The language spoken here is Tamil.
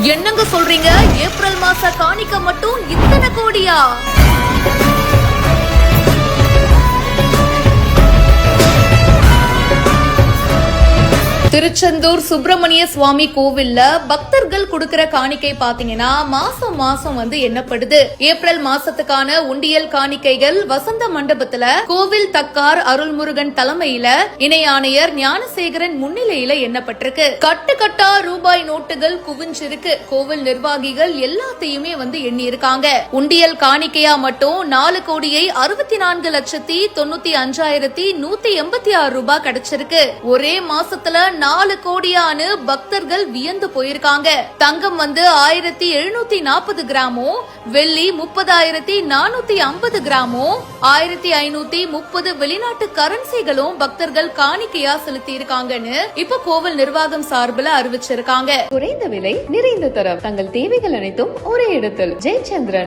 என்னங்க சொல்றீங்க? ஏப்ரல் மாச காணிக்க மட்டும் இத்தனை கோடியா? திருச்செந்தூர் சுப்பிரமணிய சுவாமி கோவில்ல பக்தர்கள் கொடுக்கிற காணிக்கை பாத்தீங்கன்னா மாசம் மாசம் எண்ணப்படுது. ஏப்ரல் மாசத்துக்கான உண்டியல் காணிக்கைகள் வசந்த மண்டபத்துல கோவில் தக்கார் அருள்முருகன் தலைமையில இணை ஆணையர் ஞானசேகரன் முன்னிலையில எண்ணப்பட்டிருக்கு. கட்டு கட்டா ரூபாய் நோட்டுகள் குவிஞ்சிருக்கு. கோவில் நிர்வாகிகள் எல்லாத்தையுமே எண்ணி இருக்காங்க. உண்டியல் காணிக்கையா மட்டும் 4,64,95,186 ரூபாய் கிடைச்சிருக்கு. ஒரே மாசத்துல 4 கோடியானு பக்தர்கள் வியந்து போயிருக்காங்க. தங்கம் 1740 கிராமும், வெள்ளி 30,450 கிராமும், 1530 வெளிநாட்டு கரன்சிகளும் பக்தர்கள் காணிக்கையா செலுத்தி இருக்காங்கன்னு இப்ப கோவில் நிர்வாகம் சார்பில் அறிவிச்சிருக்காங்க. குறைந்த விலை, நிறைந்த தரம், தங்கள் தேவைகள் அனைத்தும் ஒரே இடத்தில். ஜெயச்சந்திரன்.